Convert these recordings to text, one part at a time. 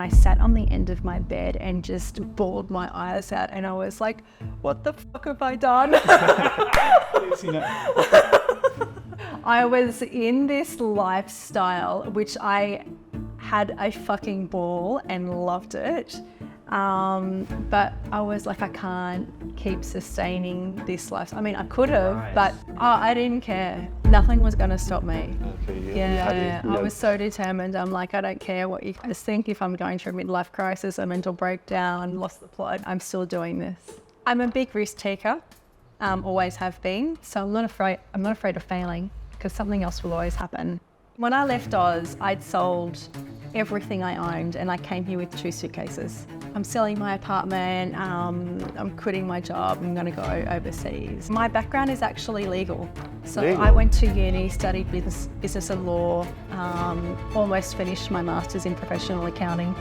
I sat on the end of my bed and just bawled my eyes out, and I was like, what the fuck have I done? I was in this lifestyle, which I had a fucking ball and loved it. But I was like, I can't keep sustaining this life. I mean, I could have, but I didn't care. Nothing was going to stop me. Okay, I was so determined. I'm like, I don't care what you guys think. If I'm going through a midlife crisis, a mental breakdown, lost the plot, I'm still doing this. I'm a big risk taker, always have been. So I'm not afraid of failing, because something else will always happen. When I left Oz, I'd sold everything I owned, and I came here with 2 suitcases. I'm selling my apartment, I'm quitting my job, I'm gonna go overseas. My background is actually legal. So I went to uni, studied business and law, almost finished my master's in professional accounting,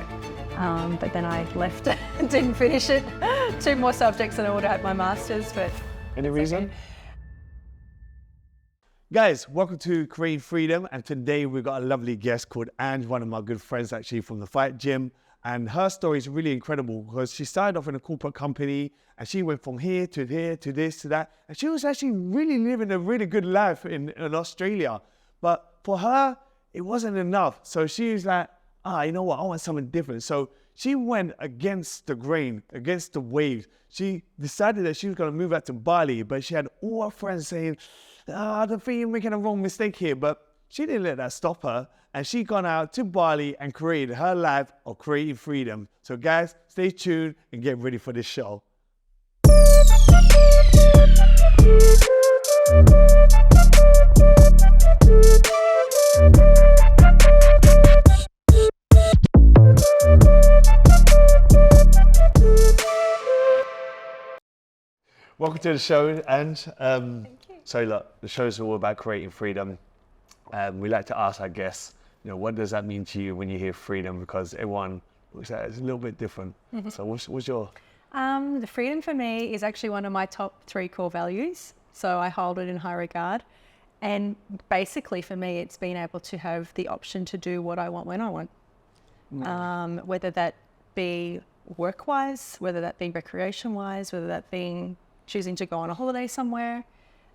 but then I left and didn't finish it. 2 more subjects and I would have had my master's, but... Any reason? Okay. Guys, welcome to Creating Freedom, and today we've got a lovely guest called Anje, one of my good friends actually from the Fight Gym, and her story is really incredible because she started off in a corporate company and she went from here to this to that, and she was actually really living a really good life in Australia, but for her it wasn't enough. So she was like, you know what, I want something different. So she went against the grain, against the waves. She decided that she was going to move out to Bali, but she had all her friends saying, I don't think you're making a wrong mistake here. But she didn't let that stop her. And she gone out to Bali and created her life of creating freedom. So guys, stay tuned and get ready for this show. Welcome to the show, Anje. Thank you. So look, the show is all about creating freedom. We like to ask our guests, what does that mean to you when you hear freedom? Because everyone looks at it as a little bit different. So what's your... The freedom for me is actually one of my top 3 core values. So I hold it in high regard. And basically for me, it's being able to have the option to do what I want when I want. Whether that be work-wise, whether that be recreation-wise, whether that being choosing to go on a holiday somewhere.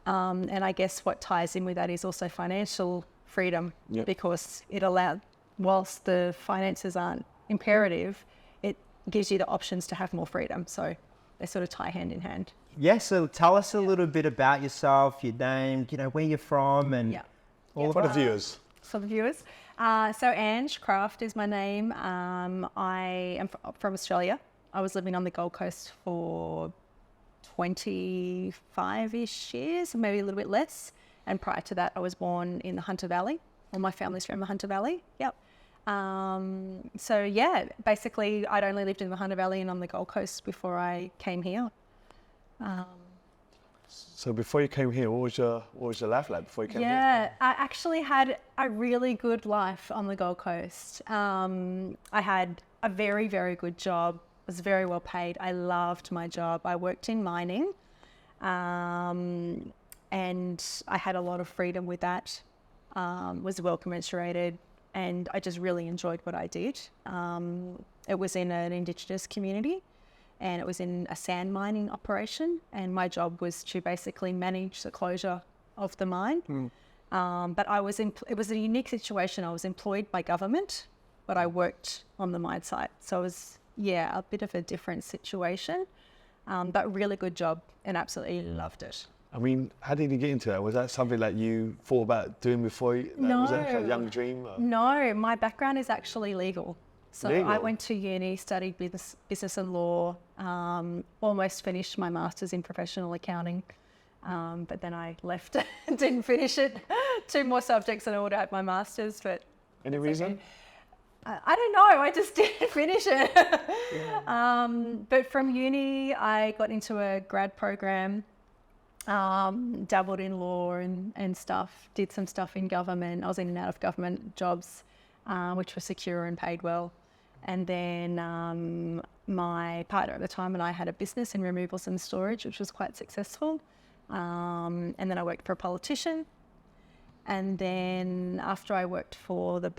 And I guess what ties in with that is also financial freedom, because it allows, whilst the finances aren't imperative, it gives you the options to have more freedom. So they sort of tie hand in hand. Yeah, so tell us a little bit about yourself, your name, where you're from, and all of For the that. viewers. For the viewers. So Anje Craft is my name. I am from Australia. I was living on the Gold Coast for 25-ish years, maybe a little bit less. And prior to that, I was born in the Hunter Valley. Well, my family's from the Hunter Valley. Yep. So yeah, basically I'd only lived in the Hunter Valley and on the Gold Coast before I came here. So before you came here, what was your life like before you came here? Yeah, I actually had a really good life on the Gold Coast. I had a very, very good job. Was very well paid. I loved my job. I worked in mining, and I had a lot of freedom with that. Was well commensurated, and I just really enjoyed what I did. It was in an Indigenous community, and it was in a sand mining operation, and my job was to basically manage the closure of the mine. But it was a unique situation. I was employed by government, but I worked on the mine site. So it was, a bit of a different situation, but really good job and absolutely loved it. I mean, how did you get into that? Was that something that you thought about doing before? Was that a young dream? Or? No, my background is actually legal. So legal. I went to uni, studied business and law, almost finished my master's in professional accounting, but then I left and didn't finish it. 2 more subjects and I would have had my master's, but... Any reason? Okay. I don't know, I just didn't finish it. But from uni, I got into a grad program, dabbled in law and stuff, did some stuff in government. I was in and out of government jobs, which were secure and paid well. And then my partner at the time and I had a business in removals and storage, which was quite successful. And then I worked for a politician. And then after I worked for the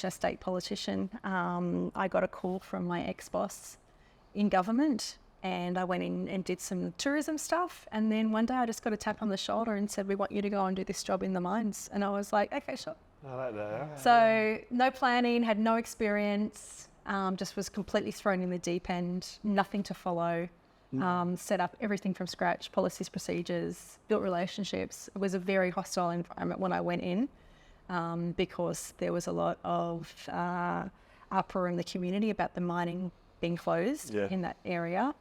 state politician, I got a call from my ex-boss in government, and I went in and did some tourism stuff. And then one day I just got a tap on the shoulder and said, "We want you to go and do this job in the mines." And I was like, "Okay, sure." I like that. Yeah. So no planning, had no experience, just was completely thrown in the deep end, nothing to follow. Set up everything from scratch, policies, procedures, built relationships. It was a very hostile environment when I went in, because there was a lot of uproar in the community about the mining being closed in that area,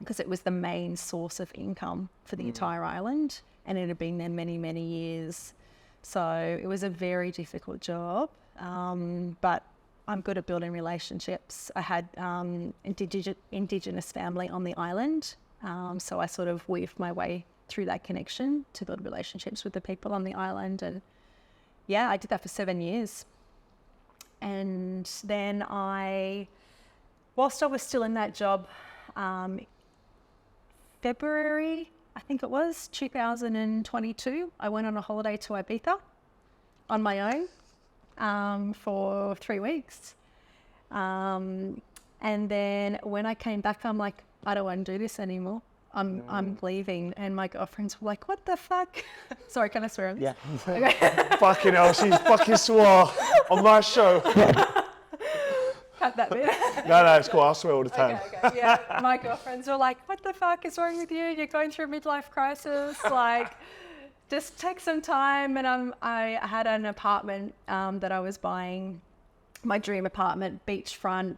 because it was the main source of income for the entire island, and it had been there many, many years. So it was a very difficult job, but I'm good at building relationships. I had Indigenous family on the island, so I sort of weaved my way through that connection to build relationships with the people on the island. And yeah, I did that for 7 years. And then whilst I was still in that job, February, I think it was, 2022, I went on a holiday to Ibiza on my own. For 3 weeks. And then when I came back, I'm like, I don't want to do this anymore. I'm leaving. And my girlfriends were like, "What the fuck?" Sorry, can I swear on this? Yeah. Okay. Fucking hell, she's fucking swore on my show. Cut that bit. No, it's cool. I swear all the time. Okay. Yeah, my girlfriends were like, "What the fuck is wrong with you? You're going through a midlife crisis. Like, just take some time." And I had an apartment that I was buying, my dream apartment, beachfront,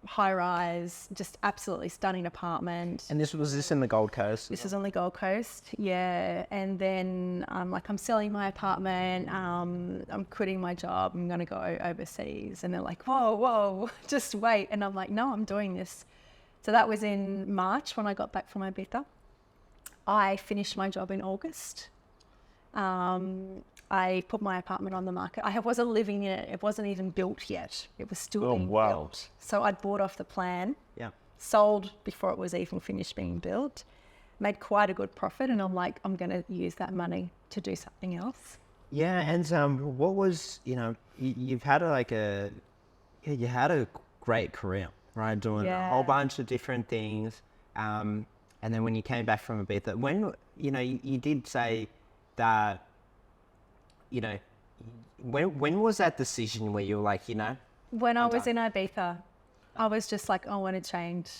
high rise, just absolutely stunning apartment. And was this in the Gold Coast? This is on the Gold Coast, yeah. And then I'm selling my apartment, I'm quitting my job, I'm going to go overseas. And they're like, whoa, just wait. And I'm like, no, I'm doing this. So that was in March when I got back from Ibiza. I finished my job in August. I put my apartment on the market. I wasn't living in it. It wasn't even built yet. It was still being built. So I'd bought off the plan, sold before it was even finished being built, made quite a good profit. And I'm like, I'm going to use that money to do something else. Yeah. And what was, you've had you had a great career, right? Doing a whole bunch of different things. And then when you came back from Ibiza, when, you did say that, when was that decision where you were like, When I was in Ibiza, I was just like, I want to change.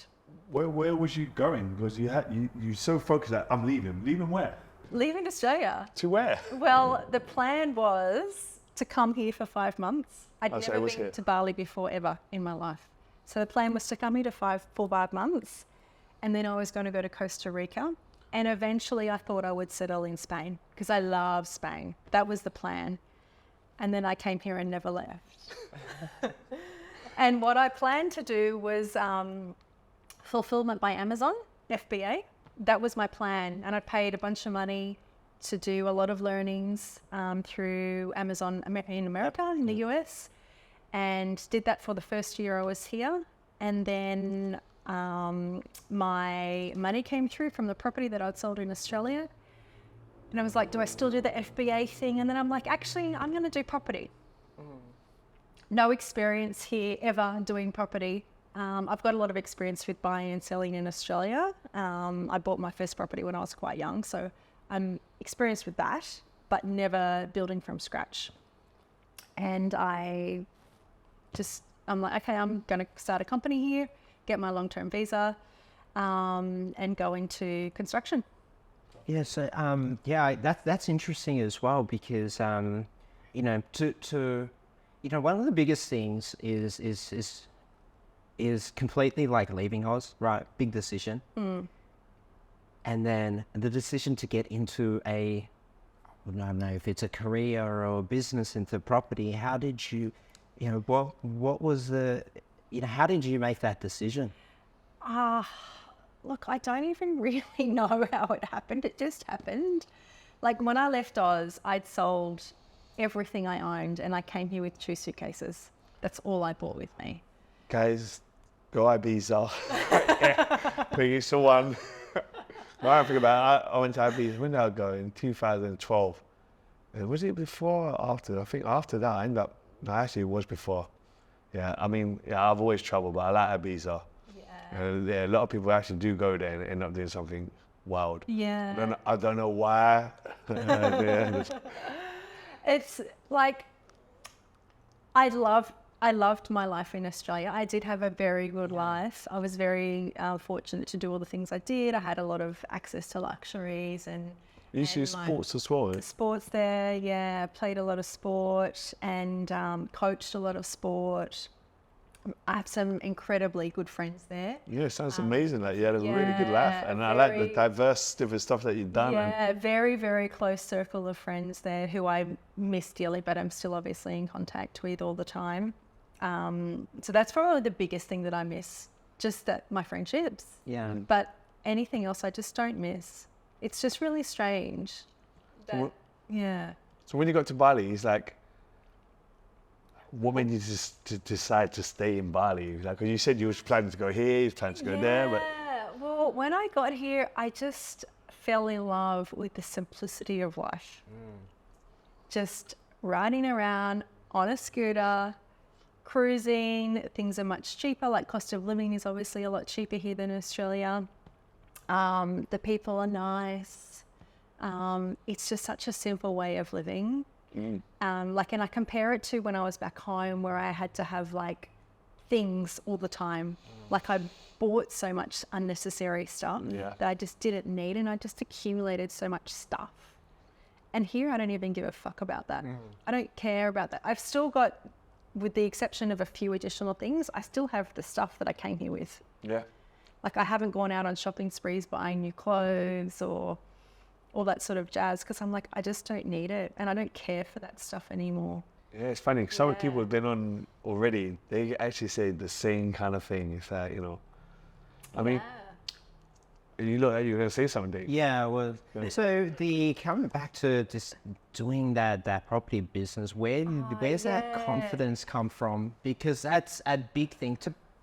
Where was you going? Because you so focused that I'm leaving. Leaving where? Leaving Australia. To where? Well, the plan was to come here for 5 months. I'd never been to Bali before ever in my life. So the plan was to come here for 5 months. And then I was going to go to Costa Rica. And eventually I thought I would settle in Spain because I love Spain. That was the plan. And then I came here and never left. And what I planned to do was fulfillment by Amazon, FBA. That was my plan. And I paid a bunch of money to do a lot of learnings through Amazon in America, in the US. And did that for the first year I was here. And then my money came through from the property that I'd sold in Australia. And I was like, do I still do the FBA thing? And then I'm like, actually, I'm going to do property. No experience here ever doing property. I've got a lot of experience with buying and selling in Australia. I bought my first property when I was quite young, so I'm experienced with that, but never building from scratch. And I'm like, okay, I'm going to start a company here, get my long-term visa, and go into construction. Yeah, so that's interesting as well because one of the biggest things is completely like leaving Oz, right? Big decision. And then the decision to get into I don't know if it's a career or a business into property. How did you, what was how did you make that decision? Look, I don't even really know how it happened. It just happened. Like when I left Oz, I'd sold everything I owned and I came here with 2 suitcases. That's all I brought with me. Guys, go Ibiza. Biggest one. I think about it. I went to Ibiza. When did I go? In 2012. Was it before or after? I think after that, I ended up. No, actually, it was before. Yeah, I mean, yeah, I've always traveled, but I like Ibiza. Yeah, a lot of people actually do go there and end up doing something wild. Yeah. I don't know why. Yeah. It's like, I loved my life in Australia. I did have a very good life. I was very fortunate to do all the things I did. I had a lot of access to luxuries and You used to do sports as well. Eh? sports there. Yeah, played a lot of sport and coached a lot of sport. I have some incredibly good friends there. Yeah, sounds amazing. Like you had a really good life, and I like the diverse different stuff that you've done. Yeah, very, very close circle of friends there who I miss dearly, but I'm still obviously in contact with all the time. So that's probably the biggest thing that I miss, just that my friendships. Yeah. But anything else I just don't miss. It's just really strange. Yeah. So when you got to Bali, it's like, what made you just to decide to stay in Bali? Like, 'cause you said you was planning to go here, you was planning to go there, but Well, when I got here, I just fell in love with the simplicity of life. Just riding around on a scooter, cruising. Things are much cheaper. Like cost of living is obviously a lot cheaper here than Australia. The people are nice. It's just such a simple way of living. And I compare it to when I was back home where I had to have like things all the time. Like I bought so much unnecessary stuff that I just didn't need, and I just accumulated so much stuff. And here I don't even give a fuck about that. I don't care about that. I've still got, with the exception of a few additional things, I still have the stuff that I came here with. yeah. Like I haven't gone out on shopping sprees buying new clothes or all that sort of jazz because I'm like, I just don't need it and I don't care for that stuff anymore. Yeah, it's funny. Some people have been on already. They actually say the same kind of thing. It's like, you know, I mean, you look, you're gonna say something, Dave. Yeah, well, so coming back to just doing that property business, where's that confidence come from? Because that's a big thing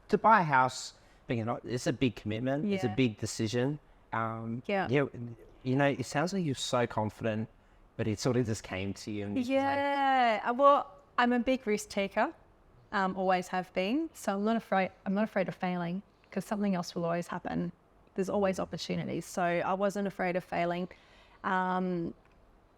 to buy a house. It's a big commitment. It's a big decision. You know, it sounds like you're so confident, but it sort of just came to you. And well, I'm a big risk taker, always have been. So I'm not afraid of failing because something else will always happen. There's always opportunities. So I wasn't afraid of failing.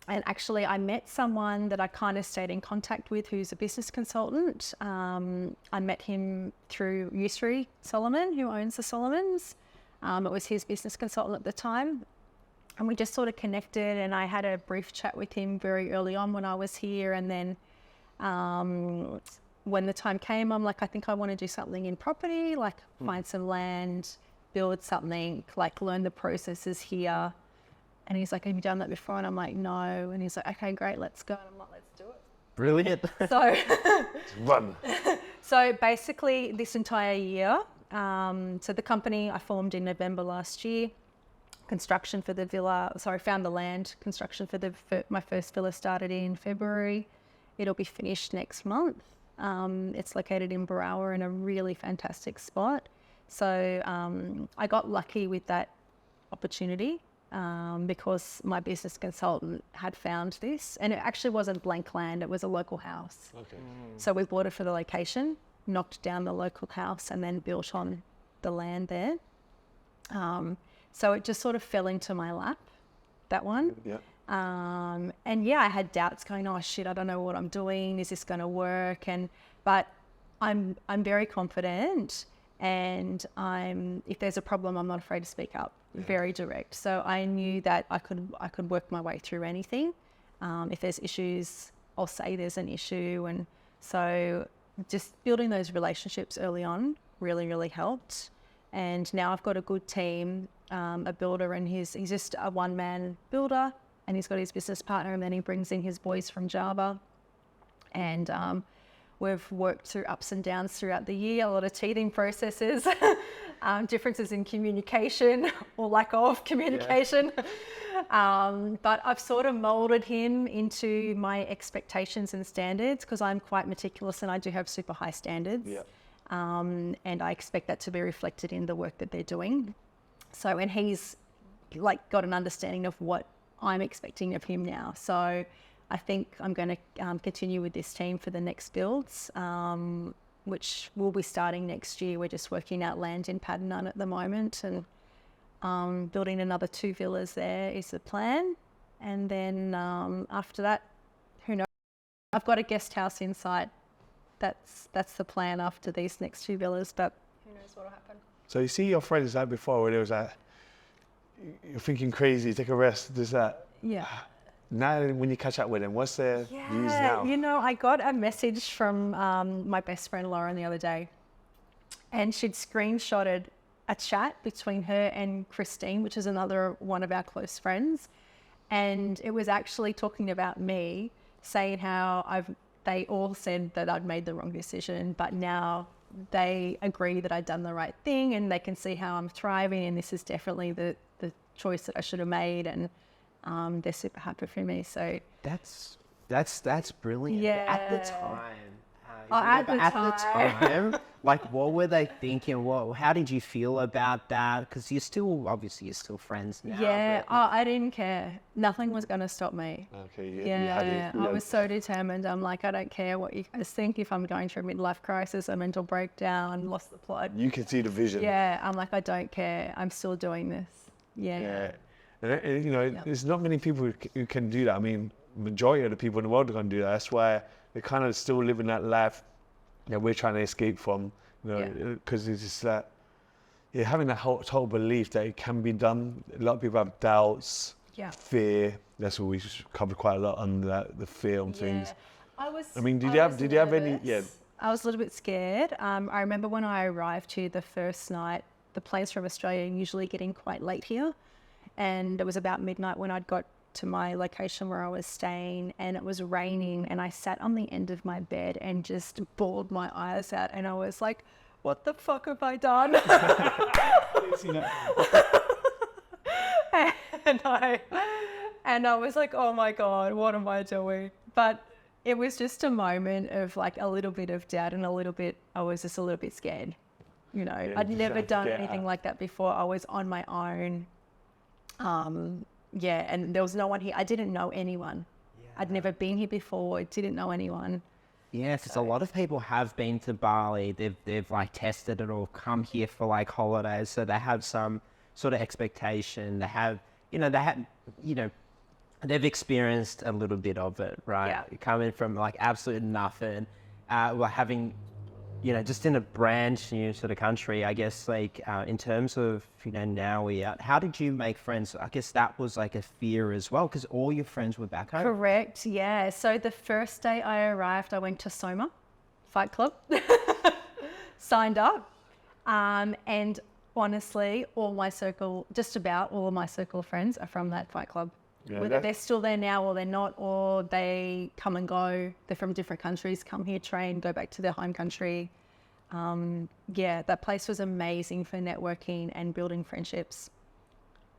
And actually I met someone that I kind of stayed in contact with who's a business consultant. I met him through Yusri Solomon, who owns the Solomons. It was his business consultant at the time. And we just sort of connected, and I had a brief chat with him very early on when I was here. And then when the time came, I'm like, I think I want to do something in property, like find some land, build something, like learn the processes here. And he's like, have you done that before? And I'm like, no. And he's like, okay, great, let's go. And I'm like, let's do it. Brilliant. So, Run. So basically this entire year, so the company I formed in November last year, construction for the villa, found the land, construction for my first villa started in February. It'll be finished next month. It's located in Berawa in a really fantastic spot. So I got lucky with that opportunity because my business consultant had found this, and it actually wasn't blank land, it was a local house. Okay. So we bought it for the location, knocked down the local house and then built on the land there. So it just sort of fell into my lap, that one. Yeah. And I had doubts going, oh shit, I don't know what I'm doing. Is this going to work? But I'm very confident, and if there's a problem, I'm not afraid to speak up. Very direct. So I knew that I could work my way through anything. If there's issues, I'll say there's an issue. And so just building those relationships early on really, really helped. And now I've got a good team, a builder, and he's just a one-man builder, and he's got his business partner, and then he brings in his boys from Java. And we've worked through ups and downs throughout the year, a lot of teething processes, differences in communication or lack of communication. But I've sort of molded him into my expectations and standards because I'm quite meticulous and I do have super high standards. Yeah. And I expect that to be reflected in the work that they're doing. So, and he's like got an understanding of what I'm expecting of him now. So I think I'm going to continue with this team for the next builds, which will be starting next year. We're just working out land in Paddington at the moment, and building another 2 villas there is the plan. And then after that, who knows? I've got a guest house in sight. That's the plan after these next 2 villas, but who knows what will happen. So you see your friends like before where it was like, you're thinking crazy, take a rest, this, that. Yeah. Now when you catch up with them, what's their views now? You know, I got a message from my best friend Lauren the other day, and she'd screenshotted a chat between her and Christine, which is another one of our close friends. And it was actually talking about me, saying how they all said that I'd made the wrong decision, but now they agree that I'd done the right thing, and they can see how I'm thriving, and this is definitely the choice that I should have made, and they're super happy for me. So That's brilliant. Yeah. At the time. At the time, like, what were they thinking? How did you feel about that? Because you're still friends now. yeah, but- I didn't care. Nothing was going to stop me. Okay, you Yeah, had it. I was so determined. I'm like, I don't care what you guys think. If I'm going through a midlife crisis, a mental breakdown, lost the plot. You can see the vision. Yeah, I'm like, I don't care. I'm still doing this. Yeah. Yeah. And, you know, there's not many people who can do that. I mean, majority of the people in the world are going to do that. That's why they're kind of still living that life that we're trying to escape from, you know, because it's just that, having that total belief that it can be done. A lot of people have doubts, fear. That's what we covered quite a lot on the fear and things. I mean, did you have any? Yeah. I was a little bit scared. I remember when I arrived here the first night, the planes from Australia are usually getting quite late here. And it was about midnight when I'd got to my location where I was staying, and it was raining, and I sat on the end of my bed and just bawled my eyes out, and I was like, what the fuck have I done? and I was like, oh my God, what am I doing? But it was just a moment of like a little bit of doubt and I was just a little bit scared. You know, I'd never done anything like that before. I was on my own. And there was no one here. I didn't know anyone. I'd never been here before. I didn't know anyone. Yes, because a lot of people have been to Bali. They've like tested it or come here for like holidays, so they have some sort of expectation. They've experienced a little bit of it, right? Yeah. Coming from like absolute nothing, having, just in a brand new sort of country, I guess, like in terms of, now how did you make friends? I guess that was like a fear as well, because all your friends were back home. Correct, yeah. So the first day I arrived, I went to Soma Fight Club, signed up, and honestly, just about all of my circle of friends are from that fight club. Yeah, Whether they're still there now or they're not, or they come and go, they're from different countries, come here, train, go back to their home country. That place was amazing for networking and building friendships.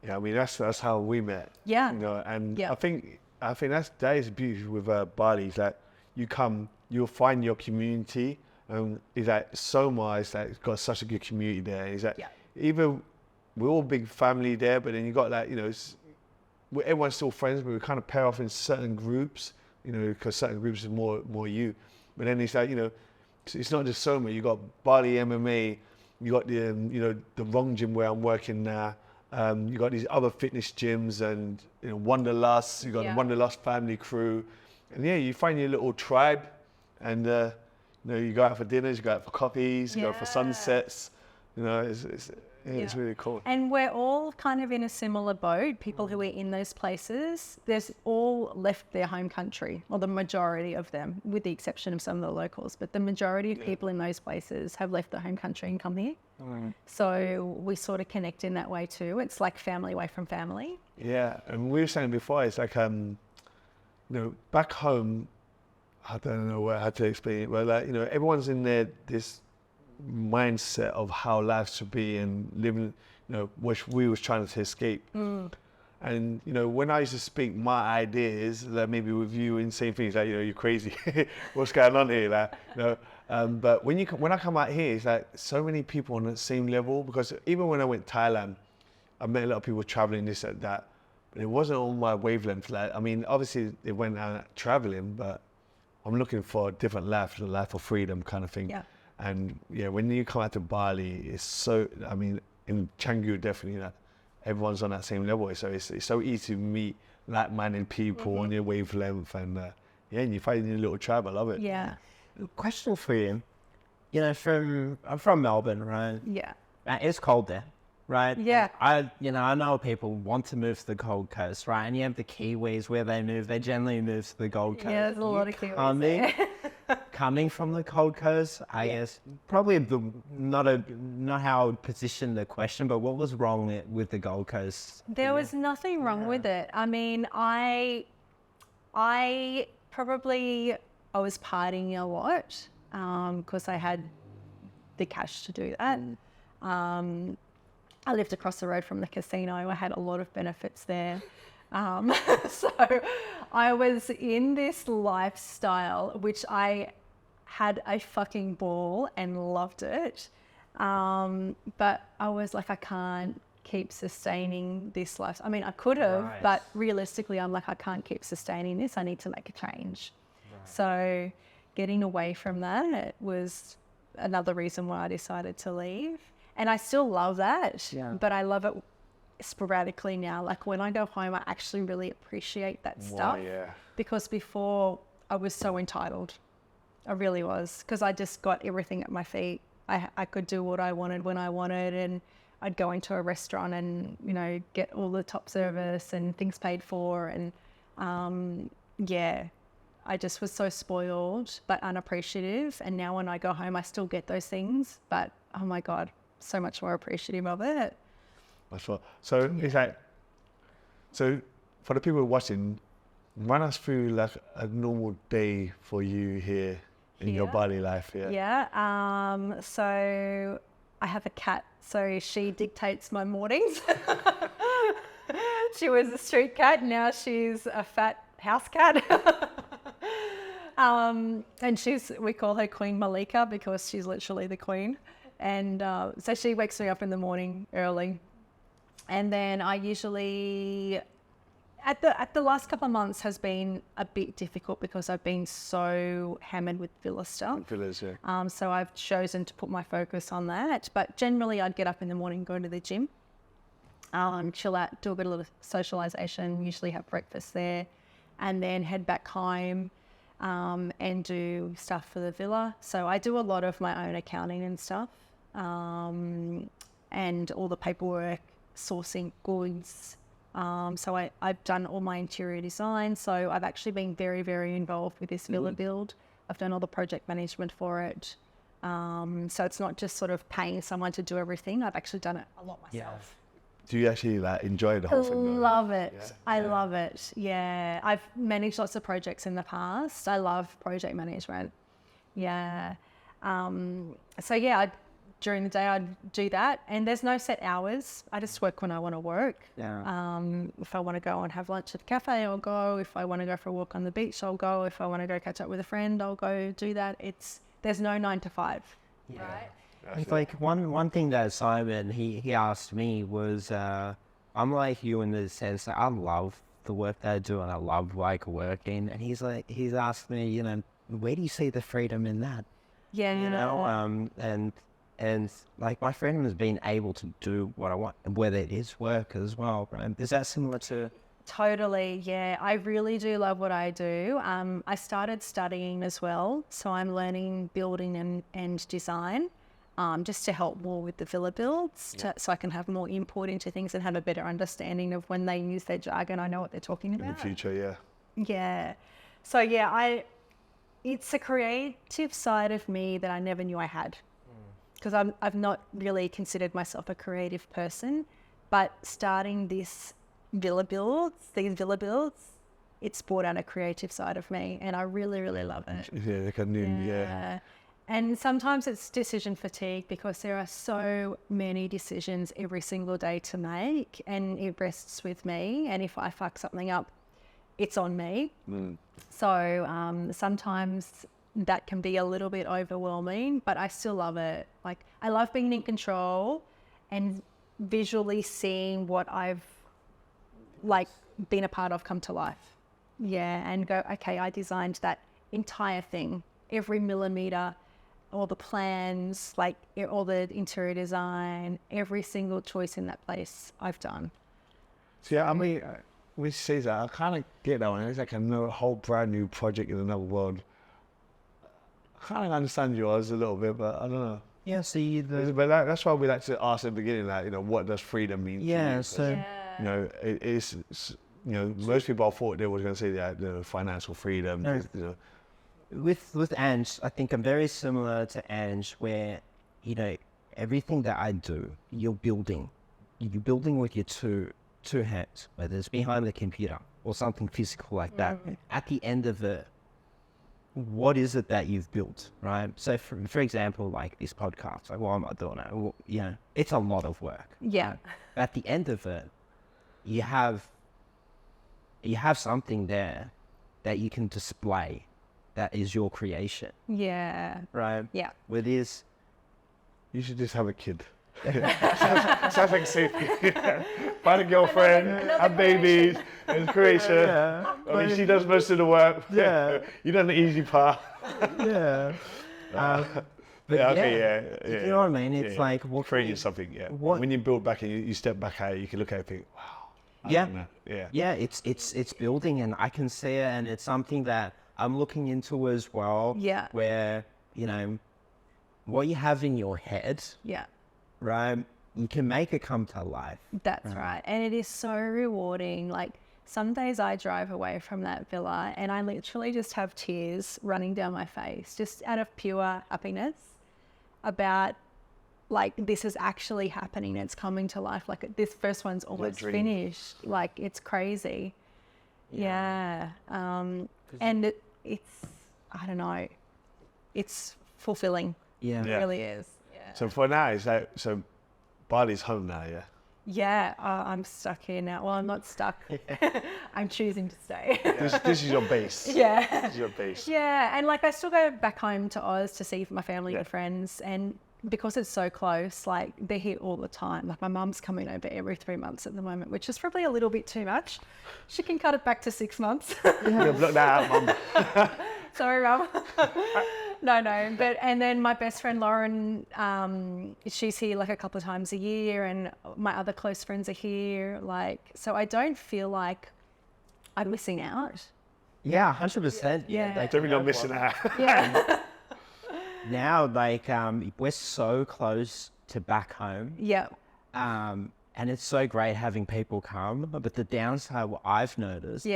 Yeah, I mean, that's how we met. Yeah. And I think that is the beauty with Bali, is that you'll find your community. Is that Soma is that it's got such a good community there. Is that even we're all big family there, but then you got that, everyone's still friends, but we kind of pair off in certain groups, because certain groups is more you. But then it's like, it's not just Soma. You got Bali MMA, you got the the Wrong Gym where I'm working now. You got these other fitness gyms and Wanderlust. You got the Wanderlust family crew, and you find your little tribe, and you go out for dinners, you go out for coffees, you go for sunsets. It's really cool. And we're all kind of in a similar boat. People who are in those places, there's all left their home country, or the majority of them, with the exception of some of the locals. But the majority of people in those places have left their home country and come here. So we sort of connect in that way too. It's like family away from family. Yeah, and we were saying before, it's like, back home, I don't know how to explain it, but like, everyone's in this mindset of how life should be and living, which we was trying to escape. And when I used to speak my ideas, like maybe with you in same things, like you're crazy, what's going on here, but when I come out here, it's like so many people on the same level, because even when I went to Thailand, I met a lot of people traveling this and that, it wasn't on my wavelength. Like, I mean, obviously it went out traveling, but I'm looking for a different life, the life of freedom kind of thing. Yeah. And yeah, when you come out to Bali, it's so, I mean, in Canggu, definitely that everyone's on that same level. So it's so easy to meet like-minded people on your wavelength, and and you find your little tribe. I love it. Yeah. Question for you. You know, I'm from Melbourne, right? Yeah. It's cold there, right? Yeah. I know people want to move to the Gold Coast, right? And you have the Kiwis where they generally move to the Gold Coast. Yeah, there's a lot of Kiwis there. Coming from the Gold Coast, I guess probably not how I would position the question, but what was wrong with the Gold Coast? There was nothing wrong with it. I mean, I was partying a lot because I had the cash to do that. I lived across the road from the casino. I had a lot of benefits there. So I was in this lifestyle, which I had a fucking ball and loved it. But I was like, I can't keep sustaining this life. I mean, I could have, Right. but realistically, I'm like, I can't keep sustaining this. I need to make a change. Right. So getting away from that was another reason why I decided to leave. And I still love that, but I love it sporadically now. Like when I go home, I actually really appreciate that stuff. Yeah. Because before I was so entitled. I really was, because I just got everything at my feet. I could do what I wanted when I wanted, and I'd go into a restaurant and, you know, get all the top service and things paid for. And I just was so spoiled but unappreciative. And now when I go home, I still get those things, but oh my God, so much more appreciative of it. That's what. So it's like, so for the people watching, run us through like a normal day for you here in your Bali life. Yeah. So I have a cat, so she dictates my mornings. She was a street cat, now she's a fat house cat. And we call her Queen Malika because she's literally the queen. And so she wakes me up in the morning early. And then I usually, at the last couple of months has been a bit difficult because I've been so hammered with villa stuff. Villas, yeah. So I've chosen to put my focus on that. But generally I'd get up in the morning, go to the gym, chill out, do a bit of socialization, usually have breakfast there, and then head back home and do stuff for the villa. So I do a lot of my own accounting and stuff, and all the paperwork, sourcing goods. So I've done all my interior design. So I've actually been very, very involved with this villa build. I've done all the project management for it. So it's not just sort of paying someone to do everything. I've actually done it a lot myself. Do you actually like enjoy the whole thing? Though? Love it. Yeah. I love it. Yeah. I've managed lots of projects in the past. I love project management. Yeah. So yeah, during the day I'd do that, and there's no set hours. I just work when I want to work. Yeah. If I want to go and have lunch at the cafe, I'll go. If I want to go for a walk on the beach, I'll go. If I want to go catch up with a friend, I'll go do that. There's no 9 to 5. Yeah. Right? It's like one thing that Simon he asked me was I'm like you in the sense that I love the work that I do and I love like working, and he's asked me, you know, where do you see the freedom in that? Yeah. You know, and like my freedom has been able to do what I want, whether it is work as well, right? Is that similar to? Totally, yeah. I really do love what I do. I started studying as well, so I'm learning building and design, just to help more with the villa builds, so I can have more input into things and have a better understanding of when they use their jargon, I know what they're talking about. In the future, yeah. Yeah. So yeah, it's a creative side of me that I never knew I had, because I've not really considered myself a creative person, but starting these villa builds, it's brought out a creative side of me, and I really, really love it. Yeah, like a new, yeah. And sometimes it's decision fatigue because there are so many decisions every single day to make, and it rests with me. And if I fuck something up, it's on me. So sometimes that can be a little bit overwhelming, but I still love it. Like, I love being in control and visually seeing what I've been a part of come to life. Yeah, and go, okay, I designed that entire thing, every millimeter, all the plans, like all the interior design, every single choice in that place I've done. So, yeah, I mean, when she says that, I kind of get that one. It's like a whole brand new project in another world. I kind of understand yours a little bit, but I don't know. Yeah, see But that's why we like to ask at the beginning, like, what does freedom mean to you? so It's most people thought they were going to say that financial freedom. No. With Ange, I think I'm very similar to Ange, where everything that I do, you're building with your two hands, whether it's behind the computer or something physical like that. At the end of it, what is it that you've built, right? So for example, like this podcast, like, why am I doing it? Well, it's a lot of work. Yeah. Right? At the end of it, you have something there that you can display that is your creation. Yeah. Right? Yeah. With this, you should just have a kid. Sounds like safety. Find a girlfriend, have babies, it's creation. I mean, she does most of the work. Yeah. You done the easy part. yeah. But You know what I mean? It's like creating something. Yeah. When you build back and you step back at it, you can look at it and think, wow. Yeah. It's building, and I can see it, and it's something that I'm looking into as well. Yeah. Where what you have in your head. Yeah. Right, you can make it come to life. That's right. And it is so rewarding. Like, some days I drive away from that villa and I literally just have tears running down my face, just out of pure happiness about, like, this is actually happening. It's coming to life. Like, this first one's almost finished. Like, it's crazy. Yeah. And it's, I don't know, it's fulfilling. Yeah. It really is. So for now, it's like, so Bali's home now, yeah? Yeah, I'm stuck here now. Well, I'm not stuck. I'm choosing to stay. This is your base. Yeah. This is your base. Yeah, and like I still go back home to Oz to see my family and friends, and because it's so close, like they're here all the time. Like my mum's coming over every 3 months at the moment, which is probably a little bit too much. She can cut it back to 6 months. Yeah, block that out, Mum. Sorry, Mum. No. But, and then my best friend Lauren, she's here like a couple of times a year, and my other close friends are here. Like, so I don't feel like I'm missing out. Yeah, 100%. Yeah. Definitely not missing out. Yeah. Now, like, we're so close to back home. Yeah. And it's so great having people come. But the downside, what I've noticed,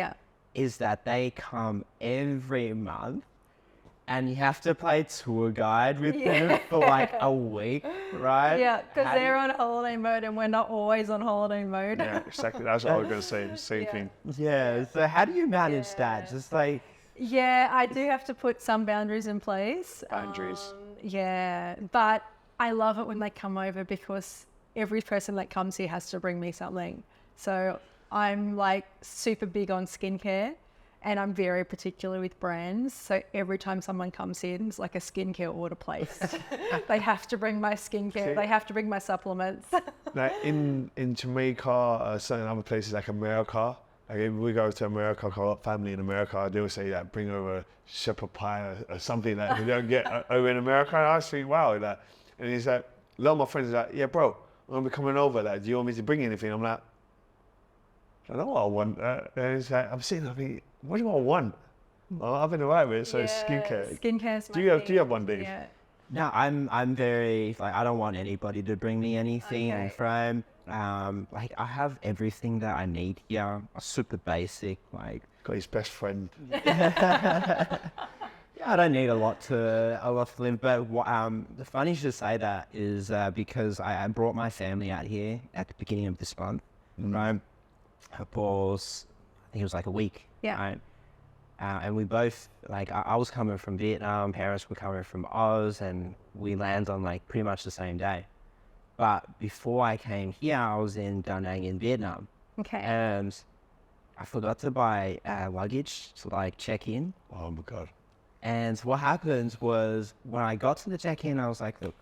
is that they come every month. And you have to play tour guide with them for like a week, right? Yeah, because they're on holiday mode and we're not always on holiday mode. Yeah, exactly. That's what I was going to say. Same thing. Yeah. So how do you manage that? Just like... Yeah, I do have to put some boundaries in place. Boundaries. Yeah, but I love it when they come over because every person that comes here has to bring me something. So I'm like super big on skincare. And I'm very particular with brands. So every time someone comes in, it's like a skincare order placed. They have to bring my skincare. They have to bring my supplements. Like in Jamaica, certain other places like America, like if we go to America, got family in America, they will say that bring over shepherd pie or something that we don't get over in America. And I was thinking, wow, that. And he's like, a lot of my friends are like, yeah, bro, I'm gonna be coming over. Like, do you want me to bring anything? I'm like, I don't know what I want. And he's like, I'm sitting there thinking, what do I want? Well, I've been alright with it, so it's skincare. Skincare's my Do you thing. have one, Dave? Yeah. No, I'm very, like, I don't want anybody to bring me anything in frame. Like, I have everything that I need here. Super basic, like... Got his best friend. Yeah, I don't need a lot to live, but the funny you should say that is because I brought my family out here at the beginning of this month, right? For, I think it was like a week. Yeah. Right? And we both, like, I was coming from Vietnam, parents were coming from Oz, and we landed on like pretty much the same day. But before I came here, I was in Da Nang in Vietnam. Okay. And I forgot to buy luggage to like check in. Oh my God. And what happened was when I got to the check-in, I was like, look,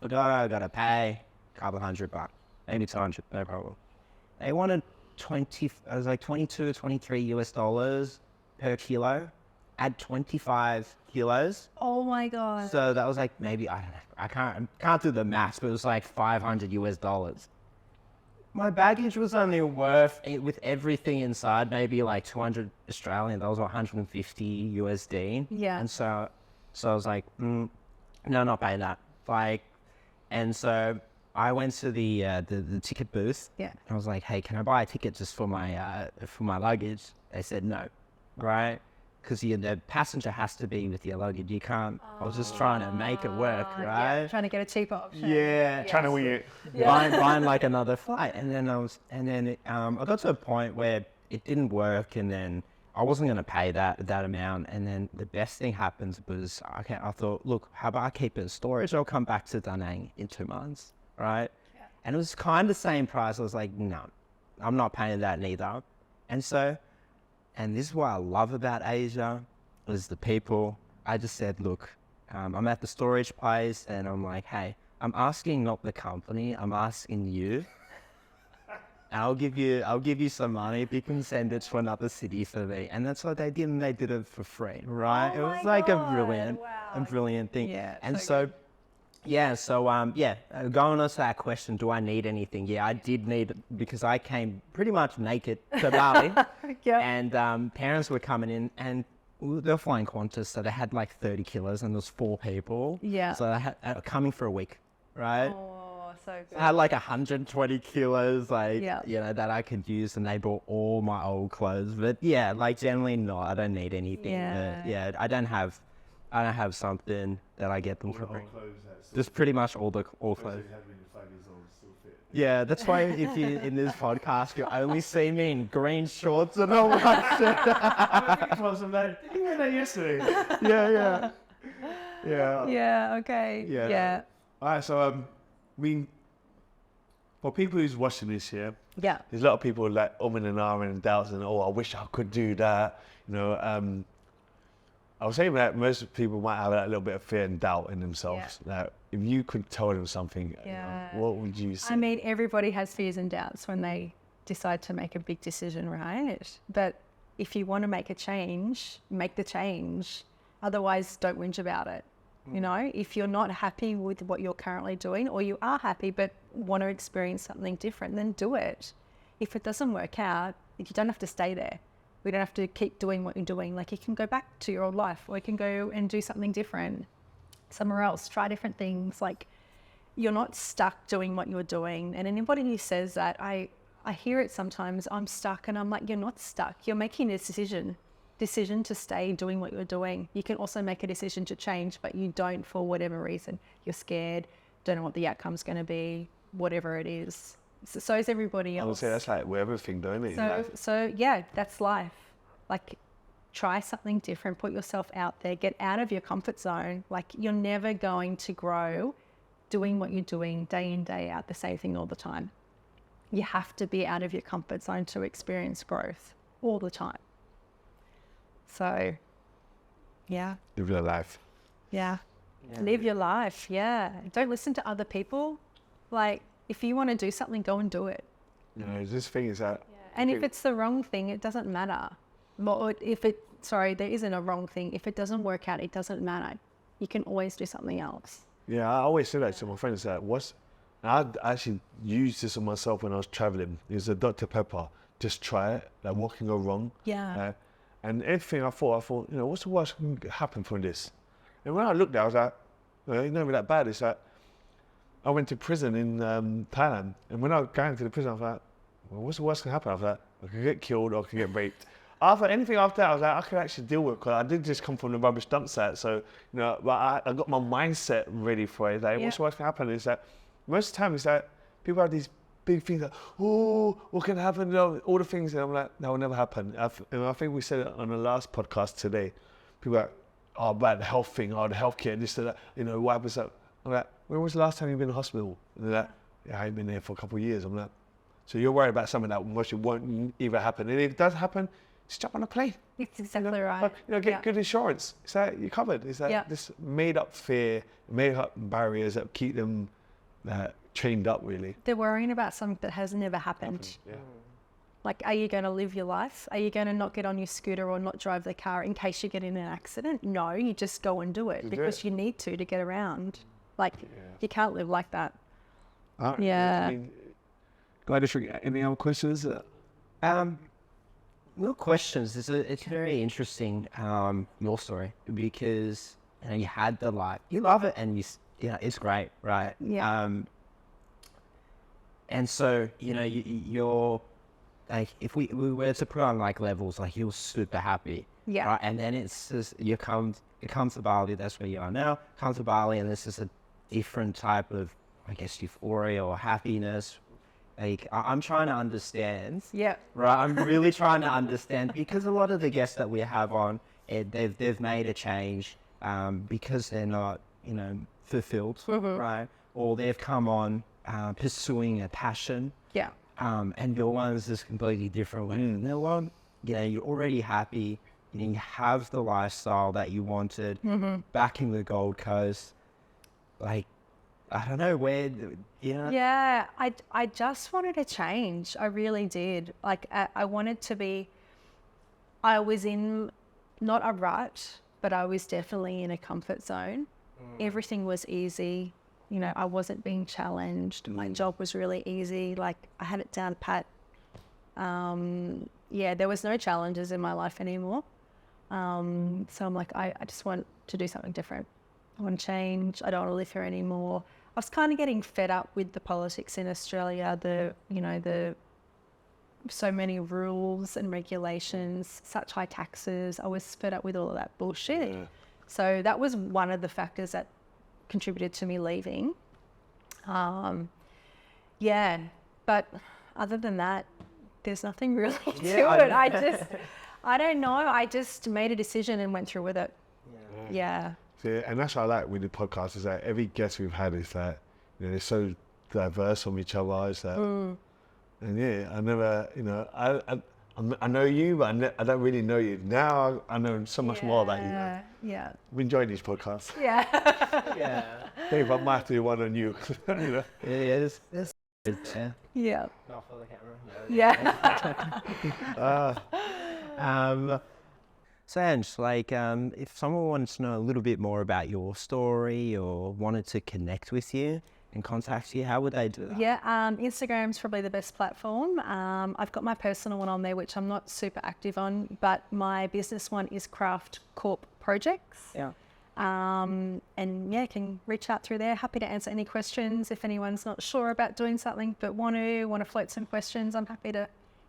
I gotta pay a couple $100, maybe 200, no problem. They wanted like 22, 23 US dollars per kilo. Add 25 kilos. Oh my God. So that was like maybe, I don't know, I can't do the maths, but it was like 500 US dollars. My baggage was only worth, with everything inside, maybe like 200 Australian dollars or 150 USD. Yeah. And so I was like, no, not paying that. Like, and so I went to the ticket booth. Yeah. I was like, hey, can I buy a ticket just for my luggage? They said no, right? Because the passenger has to be with your luggage. You can't. I was just trying to make it work, right? Yeah, trying to get a cheaper option. Yeah, Trying to wing it. buying like another flight, and then I got to a point where it didn't work, and then I wasn't going to pay that amount, and then the best thing happens was I thought, look, how about I keep it in storage? I'll come back to Da Nang in 2 months, right? Yeah. And it was kind of the same price. I was like, no, I'm not paying that neither, and this is what I love about Asia, is the people. I just said, look, I'm at the storage place, and I'm like, hey, I'm asking not the company, I'm asking you. I'll give you some money if you can send it to another city for me. And that's what they did, and they did it for free, right? Oh it was my like God. a brilliant thing. Yeah, And so going on to that question, do I need anything? Yeah, I did need, because I came pretty much naked to Bali. Yeah. And parents were coming in, and they were flying Qantas, so they had like 30 kilos, and there was 4 people. Yeah. So they had coming for a week, right? Oh, so good. I had like 120 kilos, like, Yeah. you know, that I could use, and they bought all my old clothes. But yeah, like generally not, I don't need anything. Yeah. But yeah, I don't have something that I get them for free. Just pretty much all clothes. Yeah, that's why if you in this podcast, you only see me in green shorts and all that shit. Did you wear that yesterday? Yeah. Yeah, okay. Yeah. Yeah. All right, so for people who's watching this here, Yeah. there's a lot of people like umming and ahhing and doubts and I wish I could do that. You know, I was saying that most people might have that little bit of fear and doubt in themselves. Yeah. That if you could tell them something, Yeah. you know, what would you say? I mean, everybody has fears and doubts when they decide to make a big decision, right? But if you want to make a change, make the change. Otherwise, don't whinge about it. You know, if you're not happy with what you're currently doing, or you are happy but want to experience something different, then do it. If it doesn't work out, you don't have to stay there. We don't have to keep doing what you're doing. Like, you can go back to your old life, or you can go and do something different somewhere else, try different things. Like, you're not stuck doing what you're doing. And anybody who says that, I hear it sometimes, I'm stuck, and I'm like, you're not stuck. You're making a decision to stay doing what you're doing. You can also make a decision to change, but you don't for whatever reason. You're scared, don't know what the outcome's going to be, whatever it is. So is everybody else. I would say that's like with everything, don't it? So yeah, that's life. Like, try something different, put yourself out there, get out of your comfort zone. Like, you're never going to grow doing what you're doing day in, day out, the same thing all the time. You have to be out of your comfort zone to experience growth all the time. So, yeah. Live your life. Yeah. Live your life. Yeah. Don't listen to other people. Like, if you want to do something, go and do it. You know, this thing is that. Yeah. And if it's the wrong thing, it doesn't matter. Well, there isn't a wrong thing. If it doesn't work out, it doesn't matter. You can always do something else. Yeah, I always say that to my friends. That I actually used this on myself when I was traveling. It was a Dr. Pepper. Just try it. Like, what can go wrong? Yeah. And everything I thought, you know, what's the worst that can happen from this? And when I looked at it, I was like, well, it's not really that bad. It's like, I went to prison in Thailand. And when I was going to the prison, I was like, well, what's the worst that can happen? I was like, I could get killed or I could get raped. After anything after that, I was like, I could actually deal with it, because I did just come from the rubbish dump site. So, you know, but I got my mindset ready for it. Like, what's the worst that can happen? Is that most of the time, it's like, people have these big things like, oh, what can happen? You know, all the things, and I'm like, that will never happen. And I think we said it on the last podcast today. People are like, oh, about the health thing, the healthcare, this and that, you know, what happens? I'm like, when was the last time you've been in hospital? And they're like, yeah, I ain't been there for a couple of years. I'm like, so you're worried about something that won't even happen. And if it does happen, just jump on a plane. It's exactly right. You know, get good insurance. It's like, you're covered. It's like this made up fear, made up barriers that keep them chained up, really. They're worrying about something that has never happened. Yeah. Like, are you going to live your life? Are you going to not get on your scooter or not drive the car in case you get in an accident? No, you just go and do it because you need to get around. Like, you can't live like that. Yeah. Glad to forget. Any other questions? No questions. It's very interesting, your story, because you had the life, you love it, and it's great, right? Yeah. And so you're like, if we were to put on like levels, like you're super happy, Yeah. right? And then it's just you come to Bali. That's where you are now. Come to Bali, and this is a different type of, I guess, euphoria or happiness. Like, I'm trying to understand. Yeah. Right, I'm really trying to understand, because a lot of the guests that we have on, they've made a change because they're not, fulfilled, right? Or they've come on pursuing a passion. Yeah. And your one's is completely different. No one, you're already happy. You have the lifestyle that you wanted back in the Gold Coast. Like, I don't know where, Yeah, I just wanted a change. I really did. Like, I wanted to be, I was in not a rut, but I was definitely in a comfort zone. Everything was easy. I wasn't being challenged. My job was really easy. Like, I had it down pat. There was no challenges in my life anymore. So I'm like, I just want to do something different. I want to change. I don't want to live here anymore. I was kind of getting fed up with the politics in Australia, the so many rules and regulations, such high taxes. I was fed up with all of that bullshit. Yeah. So that was one of the factors that contributed to me leaving. But other than that, there's nothing really to it. I don't know. I just made a decision and went through with it. Yeah. And that's what I like with the podcast, is that every guest we've had is that, they're so diverse from each other. Is that, and I never, I know you, but I don't really know you. Now I know so much more about you. Yeah. We enjoy these podcasts. Yeah. Dave, I might have to do one on you. Yeah, it's Yeah. not for the camera. Yeah. So Ange, like, if someone wanted to know a little bit more about your story or wanted to connect with you and contact you, how would they do that? Yeah, Instagram's probably the best platform. I've got my personal one on there, which I'm not super active on, but my business one is Craft Corp Projects. Yeah. Can reach out through there. Happy to answer any questions. If anyone's not sure about doing something but want to float some questions, I'm happy to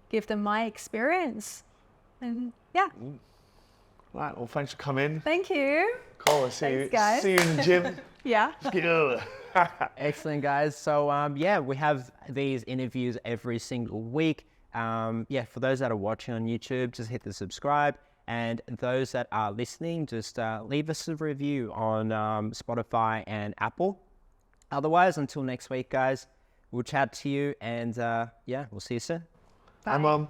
give them my experience. And yeah. Right, well, thanks for coming. Thank you. Cool. Thanks, guys. See you in the gym. Yeah. Excellent, guys. So, we have these interviews every single week. For those that are watching on YouTube, just hit the subscribe. And those that are listening, just leave us a review on Spotify and Apple. Otherwise, until next week, guys, we'll chat to you, and we'll see you soon. Bye, Mom.